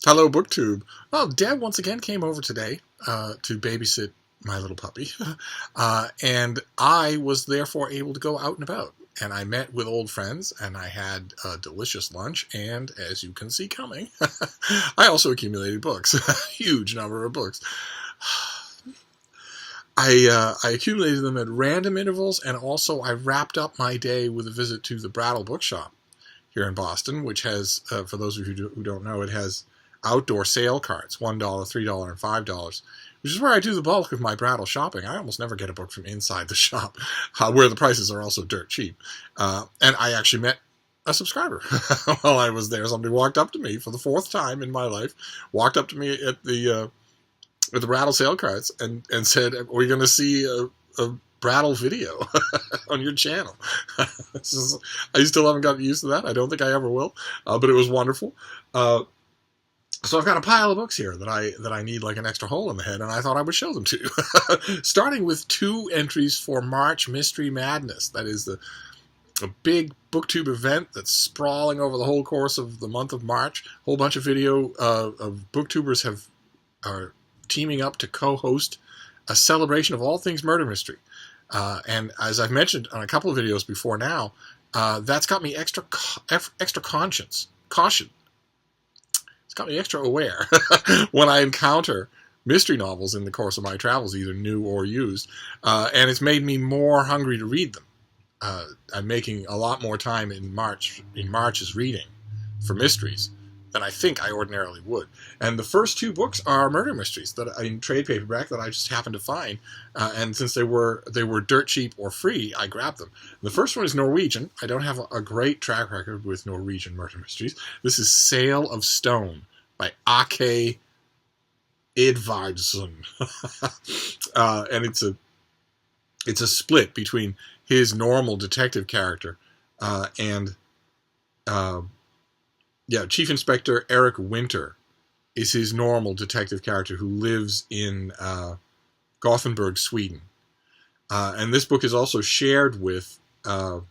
Hello, BookTube. Well, Deb once again came over today to babysit my little puppy, and I was therefore able to go out and about. And I met with old friends, and I had a delicious lunch, and as you can see coming, I also accumulated books, a huge number of books. I accumulated them at random intervals, and also I wrapped up my day with a visit to the Brattle Bookshop here in Boston, which has, for those of you who don't know, it has outdoor sale carts, $1, $3, and $5, which is where I do the bulk of my Brattle shopping. I almost never get a book from inside the shop, where the prices are also dirt cheap. And I actually met a subscriber while I was there. Somebody walked up to me for the fourth time in my life, walked up to me at the Brattle sale carts and said, "Are we going to see a Brattle video on your channel?" I still haven't gotten used to that. I don't think I ever will, but it was wonderful. So I've got a pile of books here that I need like an extra hole in the head, and I thought I would show them to you. Starting with 2 entries for March Mystery Madness. That is a big BookTube event that's sprawling over the whole course of the month of March. A whole bunch of video of BookTubers are teaming up to co-host a celebration of all things murder mystery. And as I've mentioned on a couple of videos before now, that's got me extra caution. It's got me extra aware when I encounter mystery novels in the course of my travels, either new or used, and it's made me more hungry to read them. I'm making a lot more time in March's reading for mysteries than I think I ordinarily would. And the first 2 books are murder mysteries that in trade paperback that I just happened to find, and since they were dirt cheap or free, I grabbed them. The first one is Norwegian. I don't have a great track record with Norwegian murder mysteries. This is Sale of Stone by Ake Edvardsson. And it's a split between his normal detective character and Chief Inspector Eric Winter is his normal detective character who lives in Gothenburg, Sweden. And this book is also shared with, also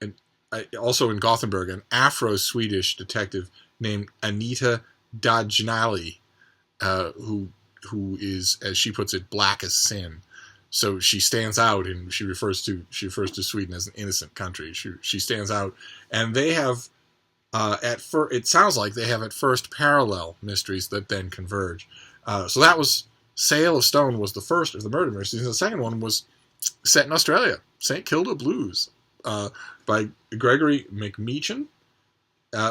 in Gothenburg, an Afro-Swedish detective named Anita Dajnali, who is, as she puts it, black as sin. So she stands out, and she refers to Sweden as an innocent country. She stands out, and they have it sounds like they have at first parallel mysteries that then converge. So that was Sale of Stone was the first of the murder mysteries, and the second one was set in Australia, St. Kilda Blues, by Gregory McMeechan,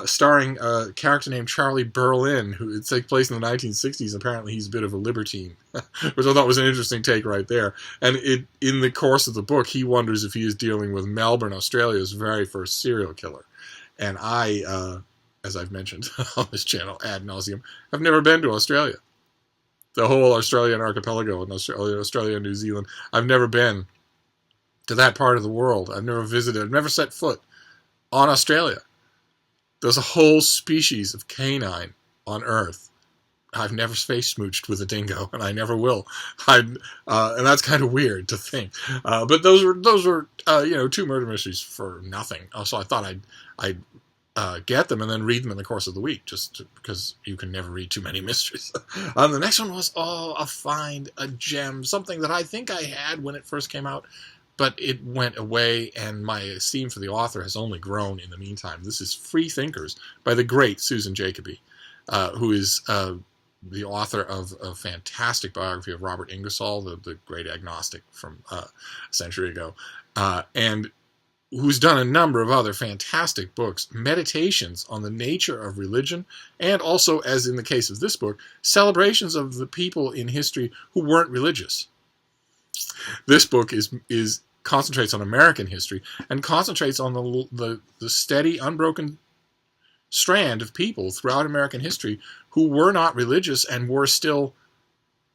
starring a character named Charlie Berlin, who it takes place in the 1960s. Apparently he's a bit of a libertine, which I thought was an interesting take right there. And in the course of the book, he wonders if he is dealing with Melbourne, Australia's very first serial killer. And I, as I've mentioned on this channel ad nauseum, have never been to Australia. The whole Australian archipelago in Australia and New Zealand, I've never been to that part of the world. I've never visited, I've never set foot on Australia. There's a whole species of canine on Earth. I've never face smooched with a dingo, and I never will. And that's kind of weird to think. But those were 2 murder mysteries for nothing. So I thought I'd get them and then read them in the course of the week, just because you can never read too many mysteries. The next one was a gem, something that I think I had when it first came out, but it went away, and my esteem for the author has only grown in the meantime. This is Free Thinkers by the great Susan Jacoby, who is the author of a fantastic biography of Robert Ingersoll, the great agnostic from a century ago, and who's done a number of other fantastic books, meditations on the nature of religion, and also, as in the case of this book, celebrations of the people in history who weren't religious. This book is concentrates on American history and concentrates on the steady, unbroken strand of people throughout American history who were not religious and were still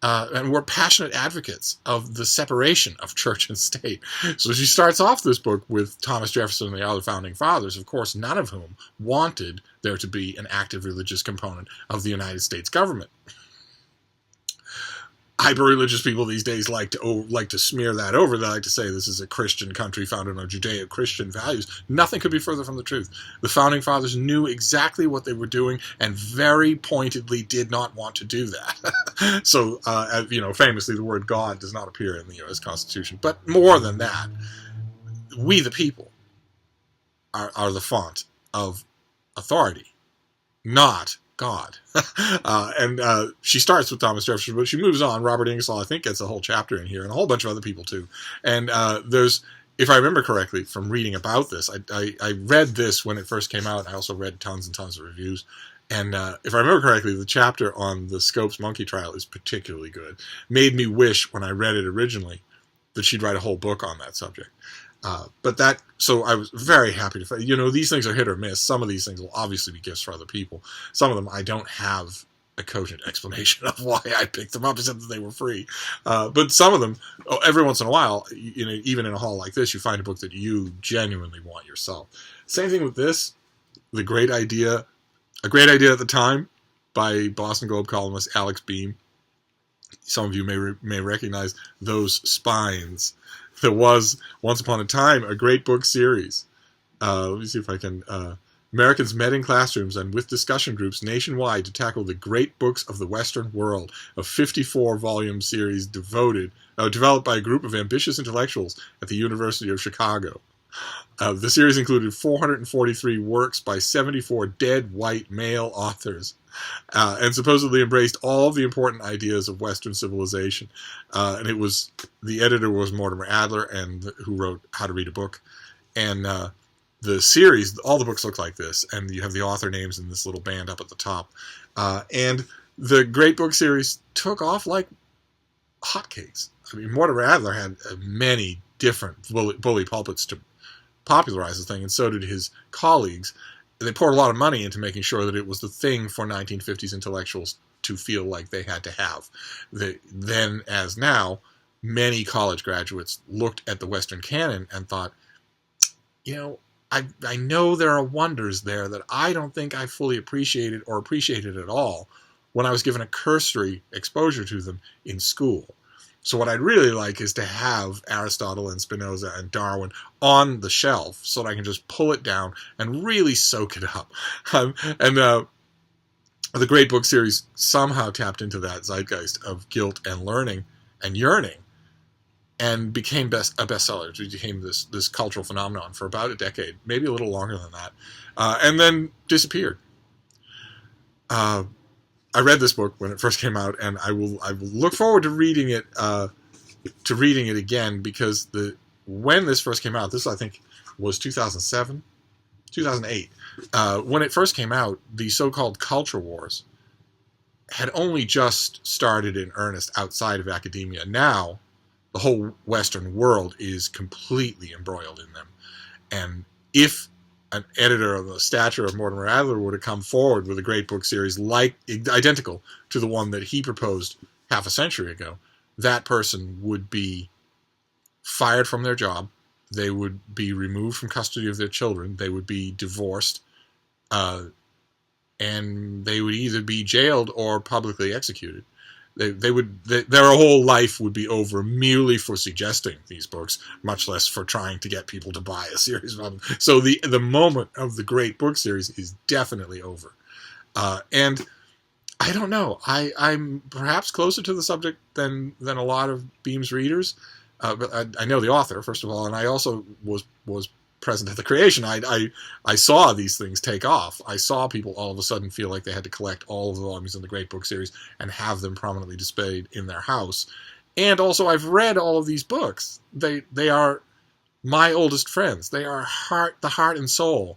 and were passionate advocates of the separation of church and state. So she starts off this book with Thomas Jefferson and the other founding fathers, of course, none of whom wanted there to be an active religious component of the United States government. hyper-religious people these days like to smear that over. They like to say this is a Christian country founded on Judeo-Christian values. Nothing could be further from the truth. The Founding Fathers knew exactly what they were doing and very pointedly did not want to do that. So, famously, the word God does not appear in the U.S. Constitution. But more than that, we the people are the font of authority, not God. And she starts with Thomas Jefferson, but she moves on. Robert Ingersoll, I think, gets a whole chapter in here, and a whole bunch of other people too. And there's, if I remember correctly from reading about this, I read this when it first came out. I also read tons and tons of reviews. And if I remember correctly, the chapter on the Scopes monkey trial is particularly good. Made me wish, when I read it originally, that she'd write a whole book on that subject. So I was very happy to, these things are hit or miss. Some of these things will obviously be gifts for other people. Some of them I don't have a cogent explanation of why I picked them up, except that they were free. But some of them, every once in a while, even in a hall like this, you find a book that you genuinely want yourself. Same thing with this, a great idea at the time by Boston Globe columnist Alex Beam. Some of you may recognize Those Spines. There was, once upon a time, a great book series. Let me see if I can... Americans met in classrooms and with discussion groups nationwide to tackle the great books of the Western world, a 54-volume series developed by a group of ambitious intellectuals at the University of Chicago. The series included 443 works by 74 dead white male authors, and supposedly embraced all of the important ideas of Western civilization. And the editor was Mortimer Adler, who wrote How to Read a Book. And the series, all the books look like this, and you have the author names in this little band up at the top. And the Great Book series took off like hotcakes. I mean, Mortimer Adler had many different bully pulpits to popularize the thing, and so did his colleagues. They poured a lot of money into making sure that it was the thing for 1950s intellectuals to feel like they had to have. Then, as now, many college graduates looked at the Western canon and thought, I know there are wonders there that I don't think I fully appreciated or appreciated at all when I was given a cursory exposure to them in school. So what I'd really like is to have Aristotle and Spinoza and Darwin on the shelf so that I can just pull it down and really soak it up. The Great Book series somehow tapped into that zeitgeist of guilt and learning and yearning and became a bestseller. It became this cultural phenomenon for about a decade, maybe a little longer than that, and then disappeared. I read this book when it first came out, and I will look forward to reading it again, because when this first came out, this I think was 2007, 2008. When it first came out, the so-called culture wars had only just started in earnest outside of academia. Now, the whole Western world is completely embroiled in them, and if an editor of the stature of Mortimer Adler were to come forward with a Great Book series identical to the one that he proposed half a century ago, that person would be fired from their job. They would be removed from custody of their children. They would be divorced, and they would either be jailed or publicly executed. Their whole life would be over merely for suggesting these books, much less for trying to get people to buy a series of them. So the moment of the Great Book series is definitely over. And I don't know. I'm perhaps closer to the subject than a lot of Beam's readers. But I know the author, first of all, and I also was present at the creation. I saw these things take off. I saw people all of a sudden feel like they had to collect all of the volumes in the Great Book series and have them prominently displayed in their house. And also, I've read all of these books. They are my oldest friends. They are the heart and soul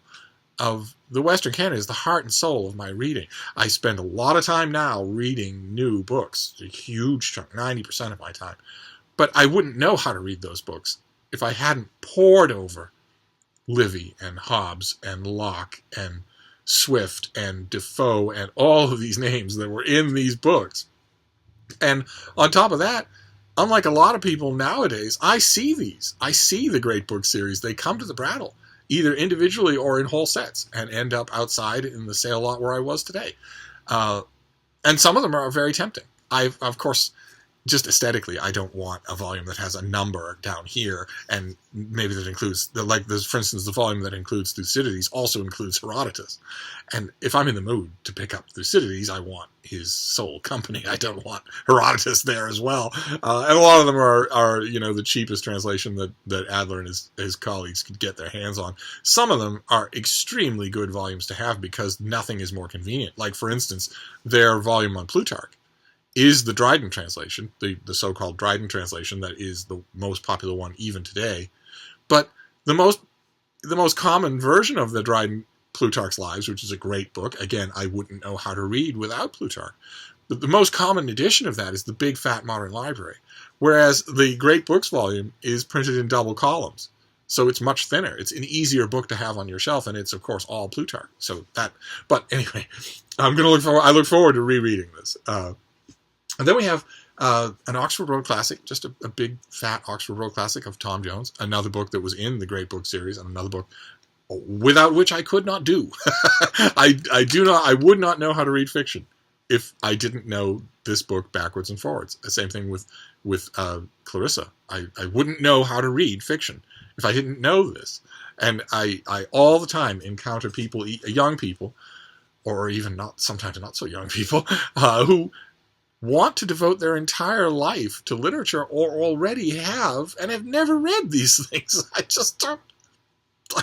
of the Western canon. Is the heart and soul of my reading. I spend a lot of time now reading new books, a huge chunk, 90% of my time. But I wouldn't know how to read those books if I hadn't pored over Livy and Hobbes and Locke and Swift and Defoe and all of these names that were in these books. And on top of that, unlike a lot of people nowadays, I see these. I see the Great Book series. They come to the Brattle, either individually or in whole sets, and end up outside in the sale lot where I was today. And some of them are very tempting. Of course, just aesthetically, I don't want a volume that has a number down here, and maybe that includes for instance, the volume that includes Thucydides also includes Herodotus. And if I'm in the mood to pick up Thucydides, I want his sole company. I don't want Herodotus there as well. And a lot of them are the cheapest translation that Adler and his colleagues could get their hands on. Some of them are extremely good volumes to have because nothing is more convenient. Like, for instance, their volume on Plutarch is the Dryden translation, the so-called Dryden translation that is the most popular one even today. But the most common version of the Dryden Plutarch's Lives, which is a great book, again, I wouldn't know how to read without Plutarch. But the most common edition of that is the Big Fat Modern Library, whereas the Great Books volume is printed in double columns. So it's much thinner. It's an easier book to have on your shelf, and it's, of course, all Plutarch. But anyway, I look forward to rereading this. And then we have an Oxford Road classic, just a big, fat Oxford Road classic of Tom Jones, another book that was in the Great Book series, and another book without which I could not do. I would not know how to read fiction if I didn't know this book backwards and forwards. The same thing with Clarissa. I wouldn't know how to read fiction if I didn't know this. And I all the time encounter people, young people, or even sometimes not so young people, who want to devote their entire life to literature or already have and have never read these things. I just don't.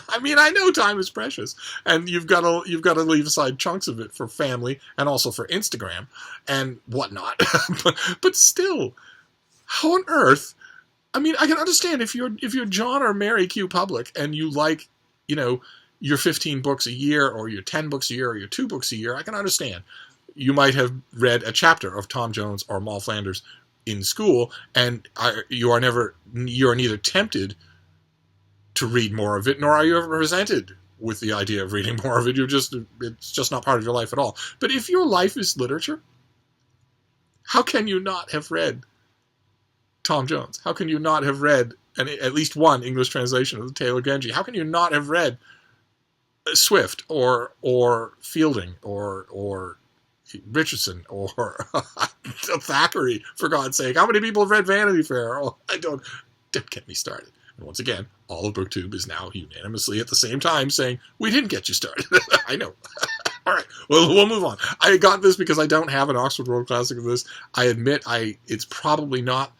I mean, I know time is precious, and you've got to leave aside chunks of it for family and also for Instagram and whatnot. but still, how on earth? I mean, I can understand if you're John or Mary Q. Public and you like, your 15 books a year or your 10 books a year or your 2 books a year. I can understand. You might have read a chapter of Tom Jones or Moll Flanders in school, and you are neither tempted to read more of it, nor are you ever presented with the idea of reading more of it. It's just not part of your life at all. But if your life is literature, how can you not have read Tom Jones? How can you not have read at least one English translation of the Tale of Genji? How can you not have read Swift or Fielding or Richardson or Thackeray, for God's sake? How many people have read Vanity Fair? Oh, don't get me started. And once again, all of BookTube is now unanimously at the same time saying, we didn't get you started. I know. All right, well, we'll move on. I got this because I don't have an Oxford Road Classic of this. I admit it's probably not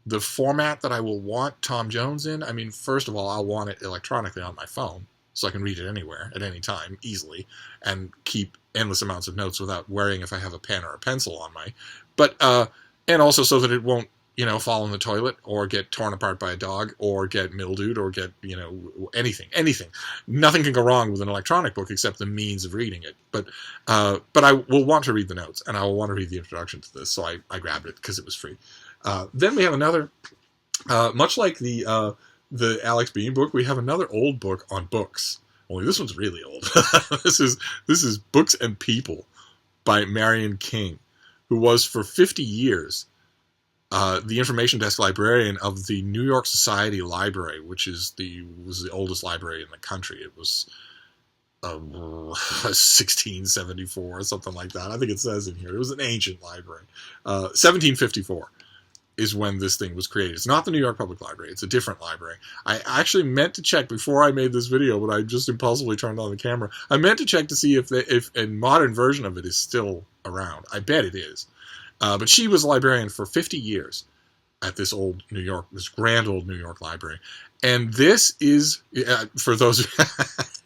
the format that I will want Tom Jones in. I mean, first of all, I'll want it electronically on my phone, so I can read it anywhere, at any time, easily, and keep endless amounts of notes without worrying if I have a pen or a pencil on my... But, and also so that it won't, fall in the toilet, or get torn apart by a dog, or get mildewed, or get, anything. Nothing can go wrong with an electronic book except the means of reading it. But I will want to read the notes, and I will want to read the introduction to this, so I grabbed it because it was free. Then we have another, much like the Alex Bean book, we have another old book on books. Only this one's really old. This is Books and People by Marion King, who was for 50 years the information desk librarian of the New York Society Library, which was the oldest library in the country. It was 1674 or something like that. I think it says in here. It was an ancient library. 1754 is when this thing was created. It's not the New York Public Library. It's a different library. I actually meant to check before I made this video, but I just impulsively turned on the camera. I meant to check to see if a modern version of it is still around. I bet it is. But she was a librarian for 50 years at this grand old New York library. And this is, for those,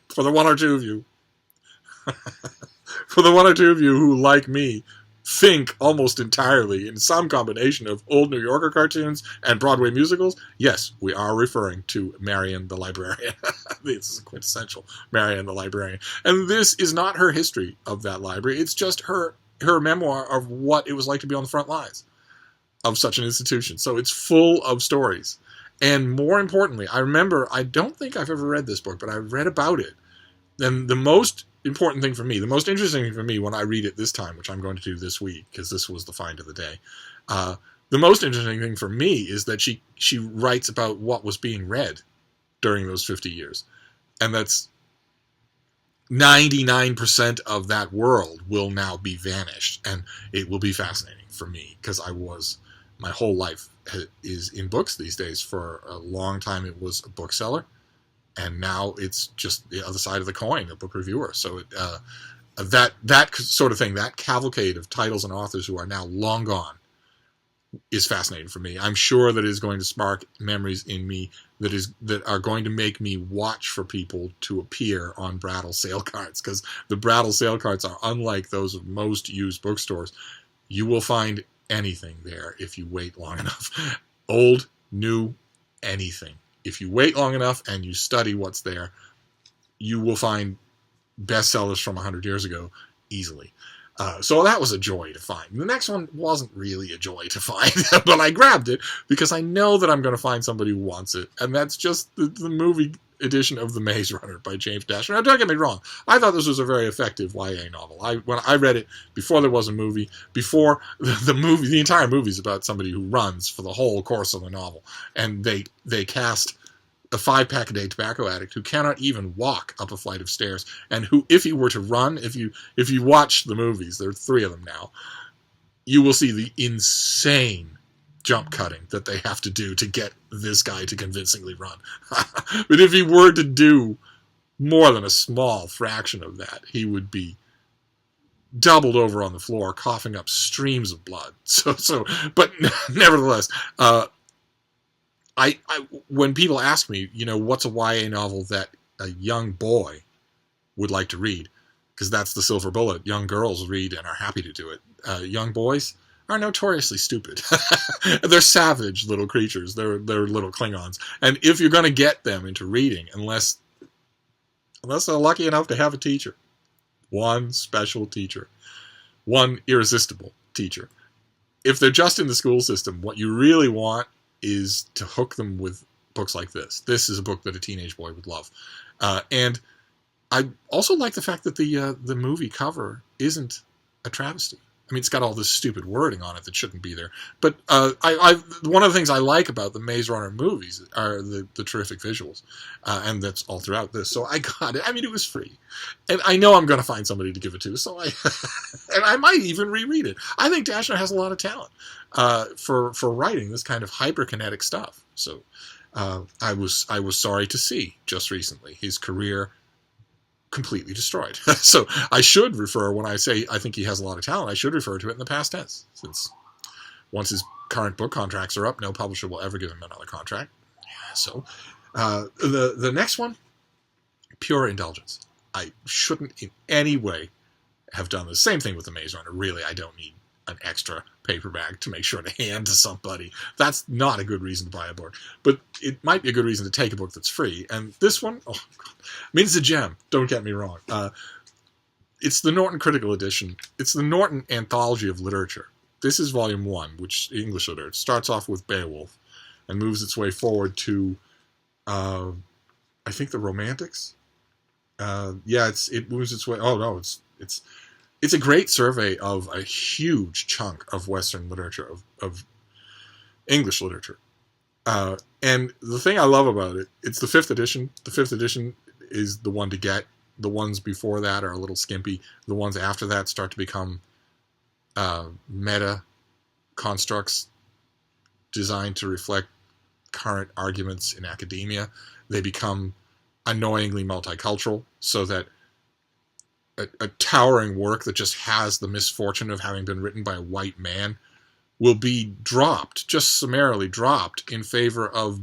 for the one or two of you who, like me, think almost entirely in some combination of old New Yorker cartoons and Broadway musicals, yes, we are referring to Marion the Librarian. This is quintessential Marion the Librarian. And this is not her history of that library. It's just her memoir of what it was like to be on the front lines of such an institution. So it's full of stories. And more importantly, I don't think I've ever read this book, but I've read about it. And the most important thing for me, the most interesting thing for me when I read it this time, which I'm going to do this week, because this was the find of the day, the most interesting thing for me is that she writes about what was being read during those 50 years. And that's 99% of that world will now be vanished. And it will be fascinating for me, because I was my whole life is in books these days. For a long time, it was a bookseller, and now it's just the other side of the coin, a book reviewer. So that sort of thing, that cavalcade of titles and authors who are now long gone, is fascinating for me. I'm sure that it is going to spark memories in me that are going to make me watch for people to appear on Brattle sale carts, because the Brattle sale carts are unlike those of most used bookstores. You will find anything there if you wait long enough. Old, new, anything. If you wait long enough and you study what's there, you will find bestsellers from 100 years ago easily. So that was a joy to find. The next one wasn't really a joy to find, but I grabbed it because I know that I'm going to find somebody who wants it, and that's just the movie edition of The Maze Runner by James Dashner. Now, don't get me wrong. I thought this was a very effective YA novel. When I read it before there was a movie, before the entire movie is about somebody who runs for the whole course of the novel, and they cast a 5-pack-a-day tobacco addict who cannot even walk up a flight of stairs, and who, if he were to run, if you watch the movies, there are 3 of them now, you will see the insane jump cutting that they have to do to get this guy to convincingly run. But if he were to do more than a small fraction of that, he would be doubled over on the floor, coughing up streams of blood. But nevertheless, when people ask me, what's a YA novel that a young boy would like to read, because that's the silver bullet. Young girls read and are happy to do it. Young boys are notoriously stupid. They're savage little creatures. They're little Klingons. And if you're going to get them into reading, unless they're lucky enough to have a teacher, one special teacher, one irresistible teacher, if they're just in the school system, what you really want is to hook them with books like this. This is a book that a teenage boy would love. And I also like the fact that the movie cover isn't a travesty. I mean, it's got all this stupid wording on it that shouldn't be there. But one of the things I like about the Maze Runner movies are the terrific visuals. And that's all throughout this. So I got it. I mean, it was free. And I know I'm going to find somebody to give it to. So and I might even reread it. I think Dashner has a lot of talent for writing this kind of hyperkinetic stuff. So I was sorry to see just recently his career completely destroyed. So I should refer, when I say I think he has a lot of talent, I should refer to it in the past tense, since once his current book contracts are up, no publisher will ever give him another contract. So the next one, pure indulgence. I shouldn't in any way have done the same thing with the Maze Runner. Really, I don't need an extra paperback to make sure to hand to somebody. That's not a good reason to buy a book. But it might be a good reason to take a book that's free. And this one, oh God, I mean, it's a gem. Don't get me wrong. It's the Norton Critical Edition. It's the Norton Anthology of Literature. This is Volume 1, which English literature starts off with Beowulf and moves its way forward to, I think, the Romantics. It moves its way. Oh no, it's a great survey of a huge chunk of Western literature, of English literature. And the thing I love about it, it's the 5th edition. The 5th edition is the one to get. The ones before that are a little skimpy. The ones after that start to become meta constructs designed to reflect current arguments in academia. They become annoyingly multicultural, so that a towering work that just has the misfortune of having been written by a white man will be dropped, just summarily dropped, in favor of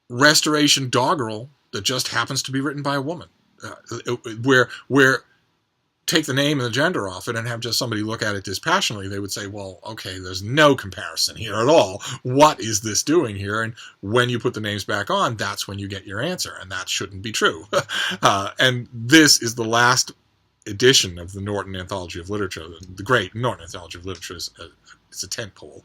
restoration doggerel that just happens to be written by a woman. Where take the name and the gender off it and have just somebody look at it dispassionately, they would say, well, okay, there's no comparison here at all. What is this doing here? And when you put the names back on, that's when you get your answer, and that shouldn't be true. And this is the last edition of the Norton Anthology of Literature. The great Norton Anthology of Literature is a tentpole.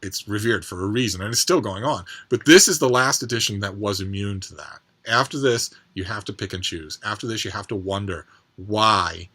It's revered for a reason, and it's still going on. But this is the last edition that was immune to that. After this, you have to pick and choose. After this, you have to wonder why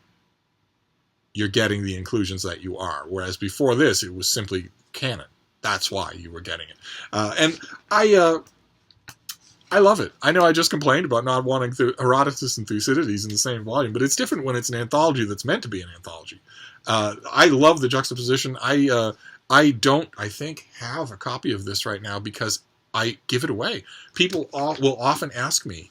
you're getting the inclusions that you are. Whereas before this, it was simply canon. That's why you were getting it. And I I love it. I know I just complained about not wanting Herodotus and Thucydides in the same volume, but it's different when it's an anthology that's meant to be an anthology. I love the juxtaposition. I don't, I think, have a copy of this right now because I give it away. People will often ask me,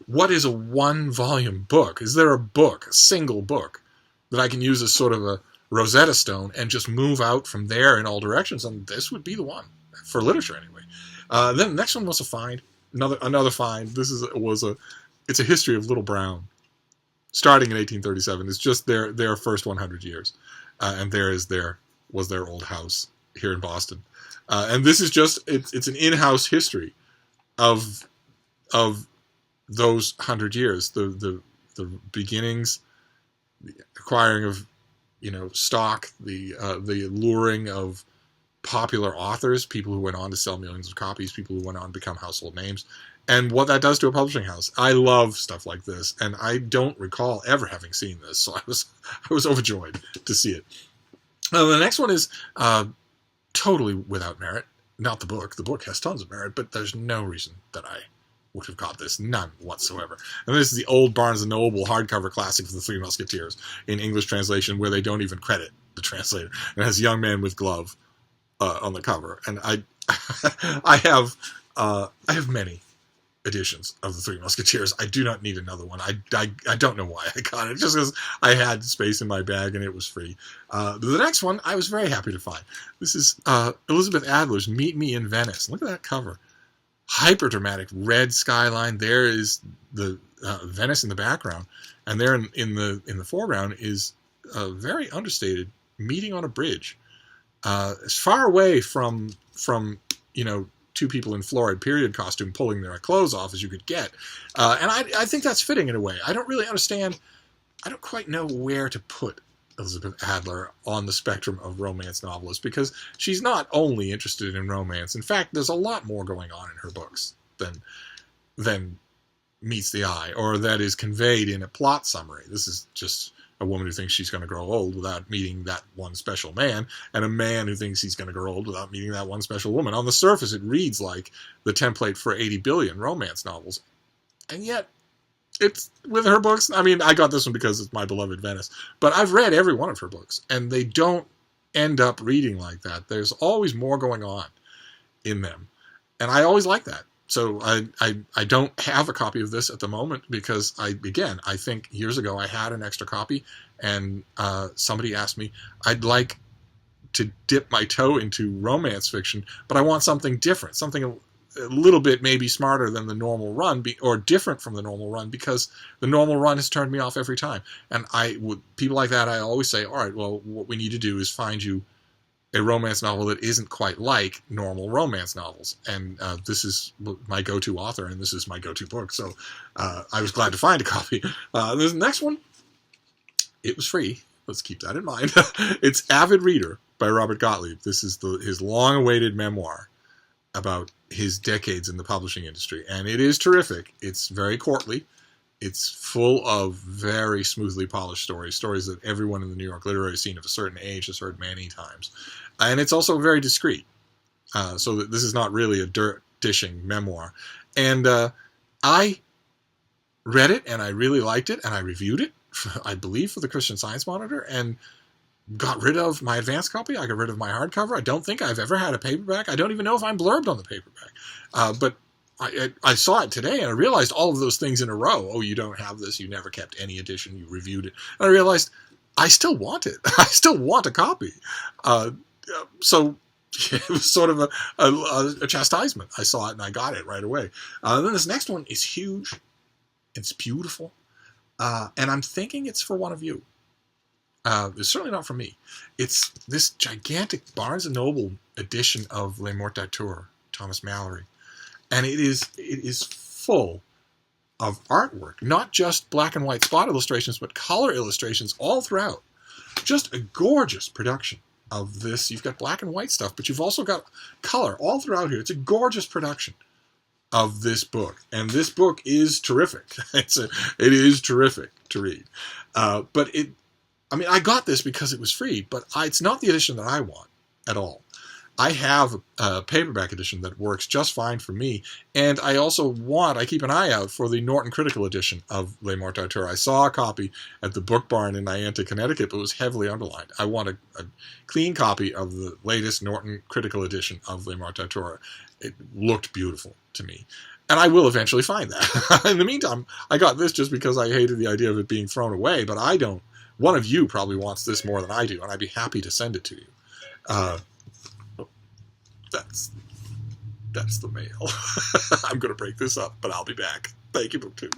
what is a one-volume book? Is there a book, a single book, that I can use as sort of a Rosetta Stone and just move out from there in all directions? And this would be the one, for literature anyway. Then the next one was a find, another find. It's a history of Little Brown, starting in 1837. It's just their first 100 years, and was their old house here in Boston. And this is just it's an in-house history of those 100 years, the beginnings, the acquiring of stock, the luring of popular authors, people who went on to sell millions of copies, people who went on to become household names, and what that does to a publishing house. I love stuff like this, and I don't recall ever having seen this, so I was overjoyed to see it. The next one is totally without merit. Not the book. The book has tons of merit, but there's no reason that I would have got this. None whatsoever. And this is the old Barnes & Noble hardcover classic of the Three Musketeers in English translation, where they don't even credit the translator. It has Young Man with Glove on the cover, and I have many editions of the Three Musketeers. I do not need another one. I don't know why I got it, just because I had space in my bag and it was free. The next one I was very happy to find. This is Elizabeth Adler's Meet Me in Venice. Look at that cover. Hyper dramatic red skyline. There is the Venice in the background, and there in the foreground is a very understated meeting on a bridge. As far away from two people in florid period costume pulling their clothes off as you could get. And I think that's fitting in a way. I don't really understand. I don't quite know where to put Elizabeth Adler on the spectrum of romance novelists, because she's not only interested in romance. In fact, there's a lot more going on in her books than meets the eye, or that is conveyed in a plot summary. This is just a woman who thinks she's going to grow old without meeting that one special man, and a man who thinks he's going to grow old without meeting that one special woman. On the surface, it reads like the template for 80 billion romance novels. And yet, it's with her books. I mean, I got this one because it's My Beloved Venice, but I've read every one of her books, and they don't end up reading like that. There's always more going on in them, and I always like that. So I don't have a copy of this at the moment because I think years ago I had an extra copy, and somebody asked me, I'd like to dip my toe into romance fiction, but I want something different, something a little bit maybe smarter than the normal run, or different from the normal run, because the normal run has turned me off every time. And with people like that, I always say, all right, well, what we need to do is find you a romance novel that isn't quite like normal romance novels. And this is my go-to author, and this is my go-to book. So I was glad to find a copy. The next one, it was free. Let's keep that in mind. It's Avid Reader by Robert Gottlieb. This is his long-awaited memoir about his decades in the publishing industry. And it is terrific. It's very courtly. It's full of very smoothly polished stories that everyone in the New York literary scene of a certain age has heard many times. And it's also very discreet, so that this is not really a dirt-dishing memoir. And I read it, and I really liked it, and I reviewed it, I believe, for the Christian Science Monitor, and got rid of my advanced copy. I got rid of my hardcover. I don't think I've ever had a paperback. I don't even know if I'm blurbed on the paperback. But I saw it today, and I realized all of those things in a row. Oh, you don't have this. You never kept any edition. You reviewed it. And I realized I still want it. I still want a copy. So it was sort of a chastisement. I saw it, and I got it right away. Then this next one is huge. It's beautiful. And I'm thinking it's for one of you. It's certainly not for me. It's this gigantic Barnes & Noble edition of Les Morts d'Arthur, Thomas Mallory. And it is full of artwork, not just black and white spot illustrations, but color illustrations all throughout. Just a gorgeous production of this. You've got black and white stuff, but you've also got color all throughout here. It's a gorgeous production of this book. And this book is terrific. It is terrific to read. I got this because it was free, but it's not the edition that I want at all. I have a paperback edition that works just fine for me, and I also I keep an eye out for the Norton Critical Edition of Le Morte d'Arthur. I saw a copy at the Book Barn in Niantic, Connecticut, but it was heavily underlined. I want a clean copy of the latest Norton Critical Edition of Le Morte d'Arthur. It looked beautiful to me. And I will eventually find that. In the meantime, I got this just because I hated the idea of it being thrown away, but I don't. One of you probably wants this more than I do, and I'd be happy to send it to you. That's the mail. I'm going to break this up, but I'll be back. Thank you, BookTube.